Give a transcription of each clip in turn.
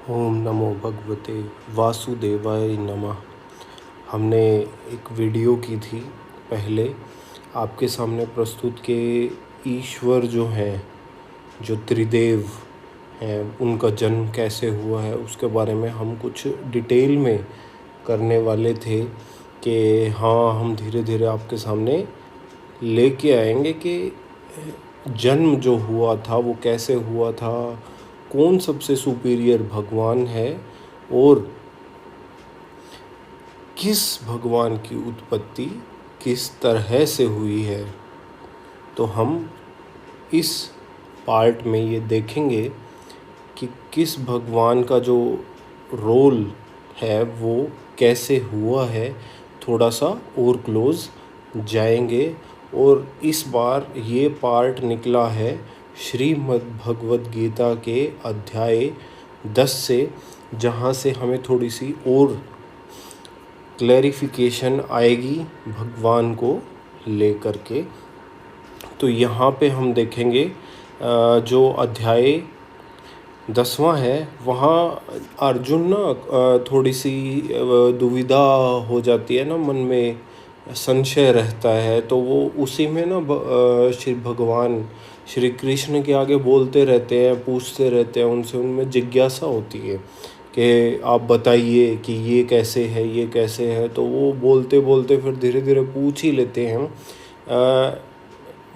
ओम नमो भगवते वासुदेवाय नमः। हमने एक वीडियो की थी पहले, आपके सामने प्रस्तुत के ईश्वर जो हैं, जो त्रिदेव हैं, उनका जन्म कैसे हुआ है उसके बारे में हम कुछ डिटेल में करने वाले थे कि हाँ, हम धीरे धीरे आपके सामने लेके आएंगे कि जन्म जो हुआ था वो कैसे हुआ था, कौन सबसे सुपीरियर भगवान है और किस भगवान की उत्पत्ति किस तरह से हुई है। तो हम इस पार्ट में ये देखेंगे कि किस भगवान का जो रोल है वो कैसे हुआ है, थोड़ा सा और क्लोज जाएंगे। और इस बार ये पार्ट निकला है श्रीमद् भगवद गीता के अध्याय 10 से, जहाँ से हमें थोड़ी सी और क्लैरिफिकेशन आएगी भगवान को लेकर के। तो यहाँ पे हम देखेंगे जो अध्याय 10वां है, वहाँ अर्जुन ना थोड़ी सी दुविधा हो जाती है ना, मन में संशय रहता है। तो वो उसी में ना श्री भगवान श्री कृष्ण के आगे बोलते रहते हैं, पूछते रहते हैं उनसे, उनमें जिज्ञासा होती है कि आप बताइए कि ये कैसे है, ये कैसे है। तो वो बोलते बोलते फिर धीरे धीरे पूछ ही लेते हैं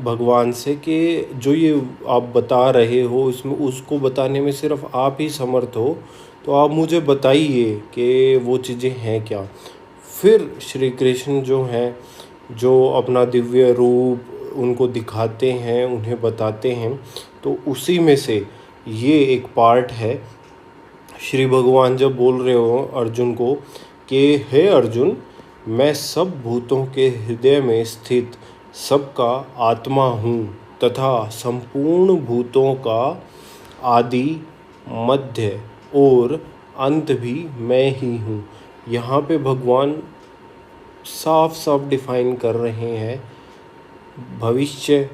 भगवान से कि जो ये आप बता रहे हो इसमें, उसको बताने में सिर्फ आप ही समर्थ हो, तो आप मुझे बताइए कि वो चीज़ें हैं क्या। फिर श्री कृष्ण जो हैं, जो अपना दिव्य रूप उनको दिखाते हैं, उन्हें बताते हैं। तो उसी में से ये एक पार्ट है। श्री भगवान जब बोल रहे हो अर्जुन को कि हे अर्जुन, मैं सब भूतों के हृदय में स्थित सबका आत्मा हूँ तथा संपूर्ण भूतों का आदि, मध्य और अंत भी मैं ही हूँ। यहाँ पे भगवान साफ साफ डिफाइन कर रहे हैं भविष्य,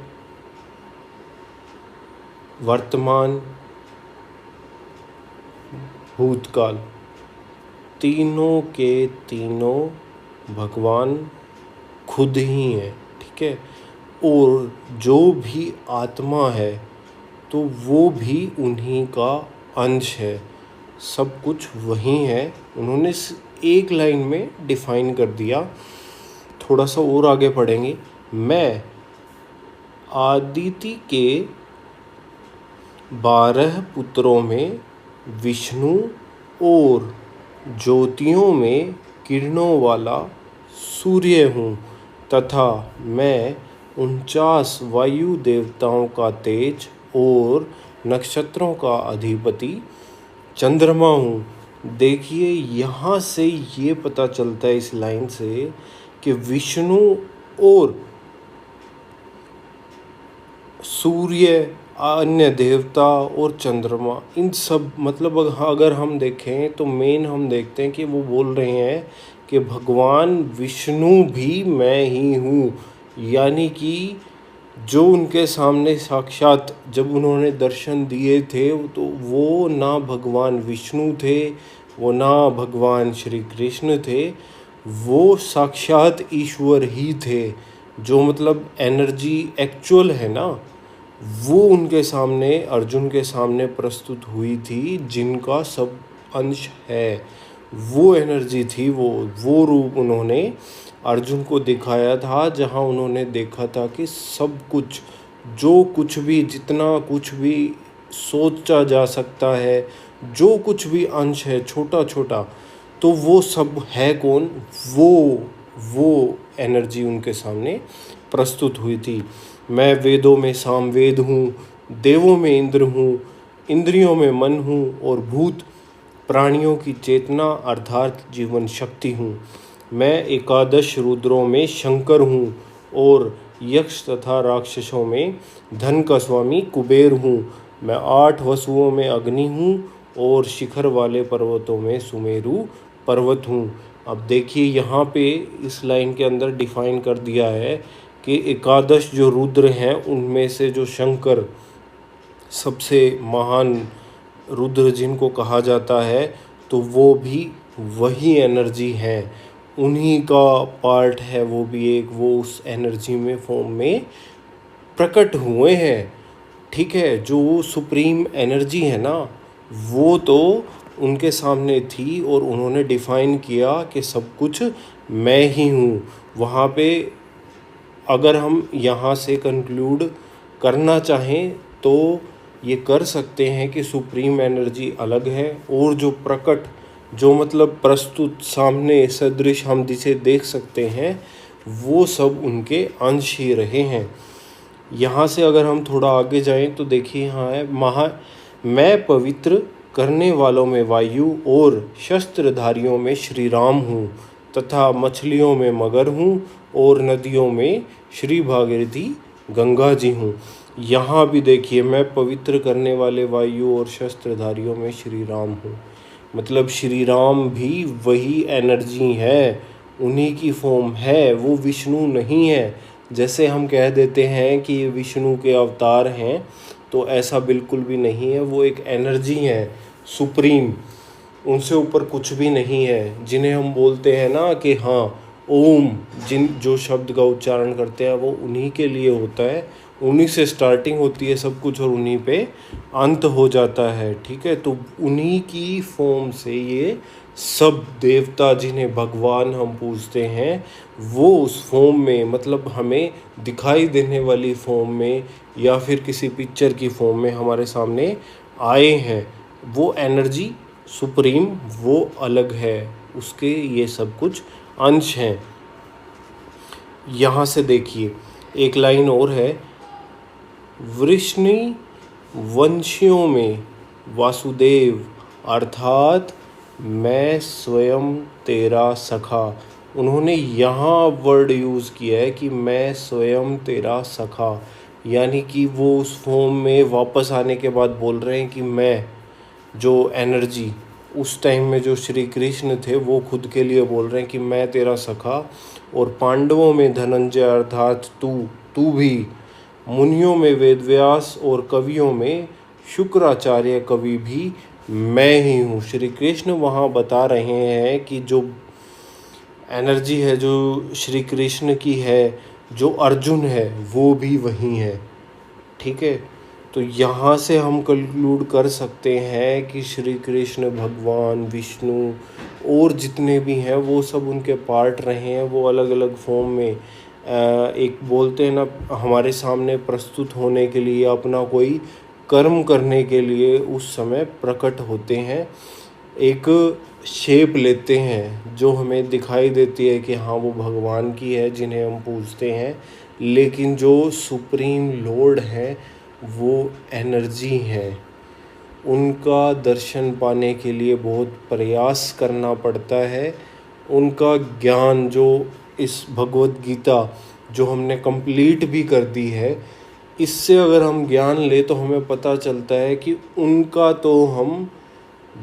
वर्तमान, भूतकाल, तीनों के तीनों भगवान खुद ही हैं, ठीक है। और जो भी आत्मा है तो वो भी उन्हीं का अंश है, सब कुछ वही है। उन्होंने एक लाइन में डिफाइन कर दिया। थोड़ा सा और आगे पढ़ेंगे। मैं आदिति के 12 पुत्रों में विष्णु और ज्योतियों में किरणों वाला सूर्य हूँ तथा मैं 49 वायु देवताओं का तेज और नक्षत्रों का अधिपति चंद्रमा हूँ। देखिए, यहाँ से ये पता चलता है इस लाइन से कि विष्णु और सूर्य, अन्य देवता और चंद्रमा, इन सब मतलब अगर हम देखें तो मेन हम देखते हैं कि वो बोल रहे हैं कि भगवान विष्णु भी मैं ही हूँ। यानी कि जो उनके सामने साक्षात जब उन्होंने दर्शन दिए थे तो वो ना भगवान विष्णु थे, वो ना भगवान श्री कृष्ण थे, वो साक्षात ईश्वर ही थे। जो मतलब एनर्जी एक्चुअल है ना, वो उनके सामने, अर्जुन के सामने प्रस्तुत हुई थी, जिनका सब अंश है। वो एनर्जी थी, वो रूप उन्होंने अर्जुन को दिखाया था, जहाँ उन्होंने देखा था कि सब कुछ, जो कुछ भी, जितना कुछ भी सोचा जा सकता है, जो कुछ भी अंश है छोटा छोटा, तो वो सब है कौन, वो एनर्जी उनके सामने प्रस्तुत हुई थी। मैं वेदों में सामवेद हूँ, देवों में इंद्र हूँ, इंद्रियों में मन हूँ और भूत प्राणियों की चेतना अर्थात जीवन शक्ति हूँ। मैं एकादश रुद्रों में शंकर हूँ और यक्ष तथा राक्षसों में धन का स्वामी कुबेर हूँ। मैं 8 वसुओं में अग्नि हूँ और शिखर वाले पर्वतों में सुमेरु पर्वत हूँ। अब देखिए, यहाँ पे इस लाइन के अंदर डिफाइन कर दिया है कि एकादश जो रुद्र हैं उनमें से जो शंकर सबसे महान रुद्र जिनको कहा जाता है, तो वो भी वही एनर्जी है, उन्हीं का पार्ट है वो भी एक, वो उस एनर्जी में फॉर्म में प्रकट हुए हैं। ठीक है, जो सुप्रीम एनर्जी है ना, वो तो उनके सामने थी और उन्होंने डिफाइन किया कि सब कुछ मैं ही हूँ। वहाँ पे अगर हम यहाँ से कंक्लूड करना चाहें तो ये कर सकते हैं कि सुप्रीम एनर्जी अलग है, और जो प्रकट, जो मतलब प्रस्तुत सामने सदृश हम जिसे देख सकते हैं, वो सब उनके अंश ही रहे हैं। यहाँ से अगर हम थोड़ा आगे जाएं तो देखिए, यहाँ है मैं पवित्र करने वालों में वायु और शस्त्रधारियों में श्री राम हूँ, तथा मछलियों में मगर हूँ और नदियों में श्री भागीरथी गंगा जी हूँ। यहाँ भी देखिए, मैं पवित्र करने वाले वायु और शस्त्रधारियों में श्री राम हूँ, मतलब श्री राम भी वही एनर्जी है, उन्हीं की फॉर्म है, वो विष्णु नहीं है। जैसे हम कह देते हैं कि ये विष्णु के अवतार हैं, तो ऐसा बिल्कुल भी नहीं है, वो एक एनर्जी है सुप्रीम, उनसे ऊपर कुछ भी नहीं है। जिन्हें हम बोलते हैं ना कि हाँ ओम, जो शब्द का उच्चारण करते हैं वो उन्हीं के लिए होता है, उन्हीं से स्टार्टिंग होती है सब कुछ और उन्हीं पे अंत हो जाता है। ठीक है, तो उन्हीं की फॉर्म से ये सब देवता जिन्हें भगवान हम पूजते हैं, वो उस फॉर्म में, मतलब हमें दिखाई देने वाली फॉर्म में या फिर किसी पिक्चर की फॉर्म में हमारे सामने आए हैं। वो एनर्जी सुप्रीम वो अलग है, उसके ये सब कुछ अंश हैं। यहाँ से देखिए एक लाइन और है, वृष्णि वंशियों में वासुदेव अर्थात मैं स्वयं तेरा सखा। उन्होंने यहाँ वर्ड यूज़ किया है कि मैं स्वयं तेरा सखा, यानी कि वो उस फॉर्म में वापस आने के बाद बोल रहे हैं कि मैं, जो एनर्जी उस टाइम में जो श्री कृष्ण थे, वो खुद के लिए बोल रहे हैं कि मैं तेरा सखा, और पांडवों में धनंजय अर्थात तू भी, मुनियों में वेदव्यास और कवियों में शुक्राचार्य कवि भी मैं ही हूँ। श्री कृष्ण वहाँ बता रहे हैं कि जो एनर्जी है जो श्री कृष्ण की है, जो अर्जुन है, वो भी वही है। ठीक है, तो यहाँ से हम कंक्लूड कर सकते हैं कि श्री कृष्ण भगवान विष्णु और जितने भी हैं वो सब उनके पार्ट रहे हैं, वो अलग अलग फॉर्म में एक बोलते हैं ना, हमारे सामने प्रस्तुत होने के लिए, अपना कोई कर्म करने के लिए उस समय प्रकट होते हैं, एक शेप लेते हैं जो हमें दिखाई देती है कि हाँ वो भगवान की है जिन्हें हम पूजते हैं। लेकिन जो सुप्रीम लॉर्ड है वो एनर्जी है, उनका दर्शन पाने के लिए बहुत प्रयास करना पड़ता है। उनका ज्ञान जो इस भगवत गीता जो हमने कंप्लीट भी कर दी है, इससे अगर हम ज्ञान ले तो हमें पता चलता है कि उनका तो हम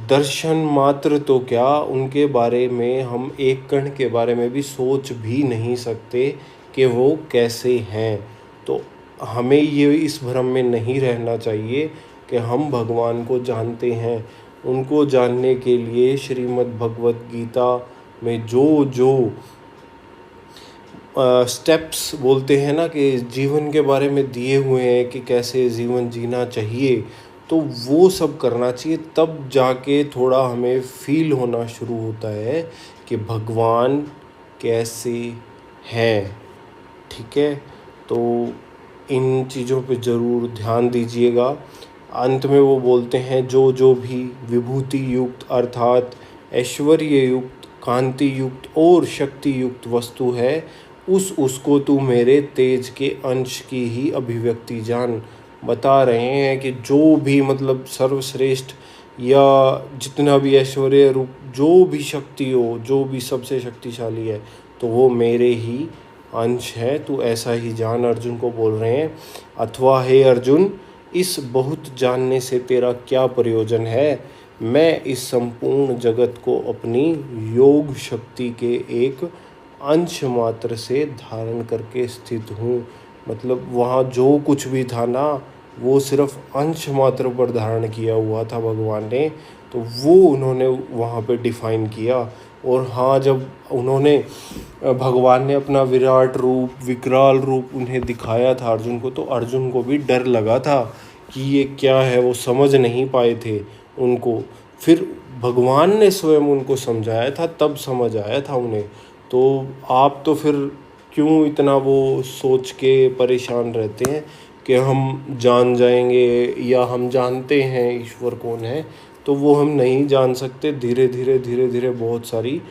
दर्शन मात्र तो क्या, उनके बारे में हम एक कण के बारे में भी सोच भी नहीं सकते कि वो कैसे हैं। तो हमें ये इस भ्रम में नहीं रहना चाहिए कि हम भगवान को जानते हैं। उनको जानने के लिए श्रीमद् भगवत गीता में जो जो स्टेप्स बोलते हैं ना कि जीवन के बारे में दिए हुए हैं कि कैसे जीवन जीना चाहिए, तो वो सब करना चाहिए, तब जाके थोड़ा हमें फील होना शुरू होता है कि भगवान कैसे हैं। ठीक है, तो इन चीज़ों पे ज़रूर ध्यान दीजिएगा। अंत में वो बोलते हैं, जो जो भी विभूति युक्त अर्थात ऐश्वर्य युक्त, कांति युक्त और शक्ति युक्त वस्तु है, उसको तू मेरे तेज के अंश की ही अभिव्यक्ति जान। बता रहे हैं कि जो भी मतलब सर्वश्रेष्ठ या जितना भी ऐश्वर्य रूप, जो भी शक्ति हो, जो भी सबसे शक्तिशाली है, तो वो मेरे ही अंश है, तू ऐसा ही जान, अर्जुन को बोल रहे हैं। अथवा हे अर्जुन, इस बहुत जानने से तेरा क्या प्रयोजन है? मैं इस संपूर्ण जगत को अपनी योग शक्ति के एक अंश मात्र से धारण करके स्थित हूँ। मतलब वहाँ जो कुछ भी था ना, वो सिर्फ अंश मात्र पर धारण किया हुआ था भगवान ने, तो वो उन्होंने वहाँ पे डिफाइन किया। और हाँ, जब उन्होंने भगवान ने अपना विराट रूप, विकराल रूप उन्हें दिखाया था अर्जुन को, तो अर्जुन को भी डर लगा था कि ये क्या है, वो समझ नहीं पाए थे उनको। फिर भगवान ने स्वयं उनको समझाया था, तब समझ आया था उन्हें। तो आप तो फिर क्यों इतना वो सोच के परेशान रहते हैं कि हम जान जाएंगे या हम जानते हैं ईश्वर कौन है? तो वो हम नहीं जान सकते। धीरे धीरे बहुत सारी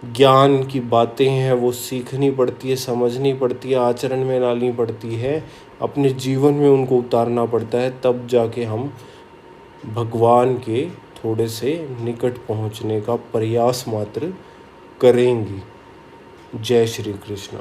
ज्ञान की बातें हैं वो सीखनी पड़ती है, समझनी पड़ती है, आचरण में लानी पड़ती है, अपने जीवन में उनको उतारना पड़ता है, तब जाके हम भगवान के थोड़े से निकट पहुंचने का प्रयास मात्र करेंगे। जय श्री कृष्णा।